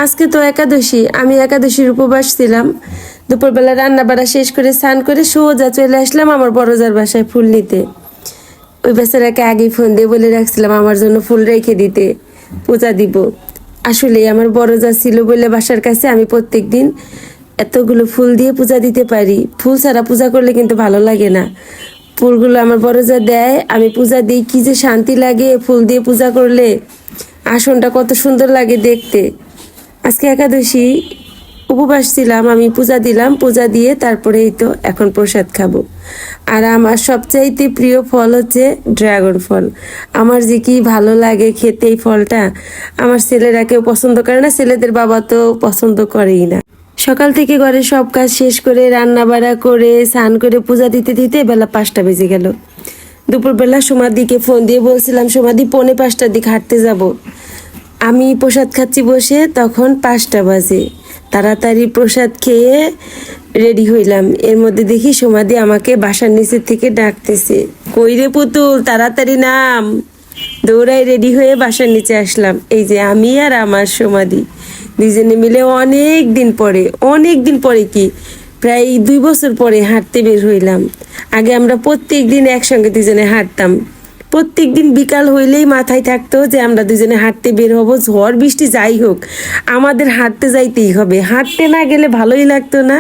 আজকে তো একাদশী, আমি একাদশীর উপবাস ছিলাম। দুপুরবেলা রান্না বাড়া শেষ করে স্নান করে সোজা চলে আসলাম আমার বড়জার বাসায় ফুল নিতে। ওই বেচারাকে আগেই ফোন দিয়ে বলে রাখছিলাম আমার জন্য ফুল রেখে দিতে, পূজা দিব। আসলে আমার বড়জা ছিল বলে বাসার কাছে আমি প্রত্যেক দিন এতগুলো ফুল দিয়ে পূজা দিতে পারি। ফুল ছাড়া পূজা করলে কিন্তু ভালো লাগে না। ফুলগুলো আমার বড়জা দেয়, আমি পূজা দিই, কি যে শান্তি লাগে ফুল দিয়ে পূজা করলে। আসনটা কত সুন্দর লাগে দেখতে। আজকে একাদশী, উপবাস ছিলাম, আমি পূজা দিলাম, পূজা দিয়ে তারপরেই তো এখন প্রসাদ খাবো। আর আমার সবচাইতে প্রিয় ফল হচ্ছে ড্রাগন ফল। আমার যে কি ভালো লাগে খেতে এই ফলটা। আমার ছেলেরা কেউ পছন্দ করে না, ছেলেদের বাবা তো পছন্দ করেই না। সকাল থেকে ঘরে সব কাজ শেষ করে রান্না বাড়া করে স্নান করে পূজা দিতে দিতে বেলা 5টা বেজে গেল। দুপুরবেলা সোমাদিকে ফোন দিয়ে বলছিলাম সোমাদি 4:45টার দিকে হাঁটতে যাব। আমি প্রসাদ খাচ্ছি বসে, তখন 5টা বাজে। তাড়াতাড়ি প্রসাদ খেয়ে রেডি হইলাম। এর মধ্যে দেখি সোমাদি আমাকে বাসার নিচের থেকে ডাকতেছে, কই রে পুতুল তাড়াতাড়ি নাম। দৌড়াই রেডি হয়ে বাসার নিচে আসলাম। এই যে আমি আর আমার সোমাদি দুজনে মিলে অনেক দিন পরে কি প্রায় 2 বছর পরে হাঁটতে বের হইলাম। আগে আমরা প্রত্যেক দিন একসঙ্গে দুজনে হাঁটতাম। প্রত্যেক দিন বিকাল হইলেই মাথায় থাকতো যে আমরা দুজনে হাঁটতে বের হব, ঝড় বৃষ্টি যাই হোক আমাদের হাঁটতে যাইতেই হবে। হাঁটতে না গেলে ভালোই লাগতো না।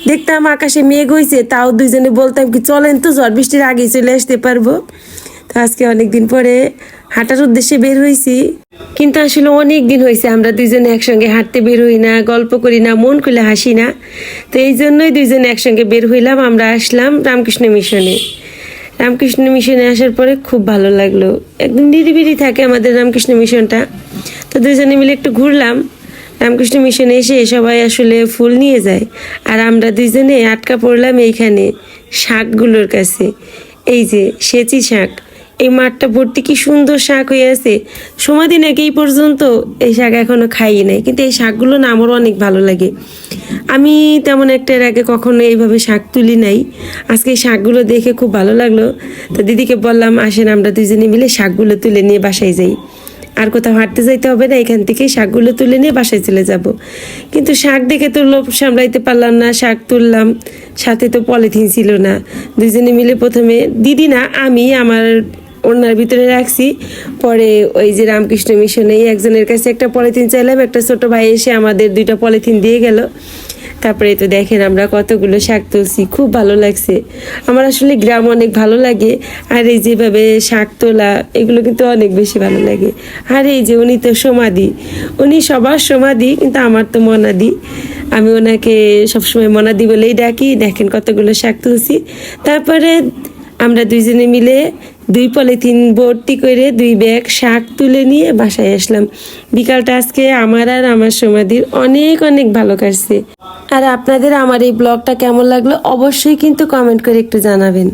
দেখতাম আকাশে মেঘ হয়েছে, তাও দুজনে বলতাম কি চলেন তো ঝড় বৃষ্টির আগেই চলে আসতে পারবো। তো আজকে অনেকদিন পরে হাঁটার উদ্দেশ্যে বের হয়েছি। কিন্তু আসলে অনেক দিন হয়েছে আমরা দুজনে একসঙ্গে হাঁটতে বের হই না, গল্প করি না, মন খুলে হাসি না। তো এই জন্যই দুজনে একসঙ্গে বের হইলাম। আমরা আসলাম রামকৃষ্ণ মিশনে। রামকৃষ্ণ মিশনে আসার পরে খুব ভালো লাগলো, একদম নিরিবিলি থাকে আমাদের রামকৃষ্ণ মিশনটা। তো দুজনে মিলে একটু ঘুরলাম। রামকৃষ্ণ মিশনে এসে সবাই আসলে ফুল নিয়ে যায়, আর আমরা দুজনে আটকা পড়লাম এইখানে শাকগুলোর কাছে। এই যে সেচি শাক, এই মাঠটা ভর্তি কি সুন্দর শাক হয়ে আছে। সমাধি নাকি এই পর্যন্ত এই শাক এখনো খাই নাই, কিন্তু এই শাকগুলো না আমারও অনেক ভালো লাগে। আমি তেমন একটা এর আগে কখনো এইভাবে শাক তুলি নাই। আজকে এই শাকগুলো দেখে খুব ভালো লাগলো। তো দিদিকে বললাম আসেন আমরা দুজনে মিলে শাকগুলো তুলে নিয়ে বাসায় যাই, আর কোথাও হাঁটতে যাইতে হবে না, এখান থেকে শাকগুলো তুলে নিয়ে বাসায় চলে যাব। কিন্তু শাক দেখে তো লোভ সামলাইতে পারলাম না, শাক তুললাম, সাথে তো পলিথিন ছিল না। দুজনে মিলে প্রথমে দিদি না আমি আমার ওনার ভিতরে রাখছি। পরে ওই যে রামকৃষ্ণ মিশনে একজনের কাছে একটা পলিথিন চাইলাম, একটা ছোট ভাই এসে আমাদের 2টা পলিথিন দিয়ে গেল। তারপরে তো দেখেন আমরা কতগুলো শাক তুলছি, খুব ভালো লাগছে। আমার আসলে গ্রাম অনেক ভালো লাগে, আর এই যেভাবে শাক তোলা এগুলো কিন্তু অনেক বেশি ভালো লাগে। আর এই যে উনি তো সমাধি, উনি সবার সমাধি, কিন্তু আমার তো মনাদি। আমি ওনাকে সবসময় মনাদি বলেই ডাকি। দেখেন কতগুলো শাক তুলছি। তারপরে আমরা দুইজনে মিলে 2 পলিথিন ভর্তি করে 2 ব্যাগ শাক তুলে নিয়ে বাসায় আসলাম। বিকালটা আজকে আমার আর আমার সমাধির অনেক অনেক ভালো কাটছে। আর আপনাদের আমার এই ব্লগটা কেমন লাগলো অবশ্যই কিন্তু কমেন্ট করে একটু জানাবেন।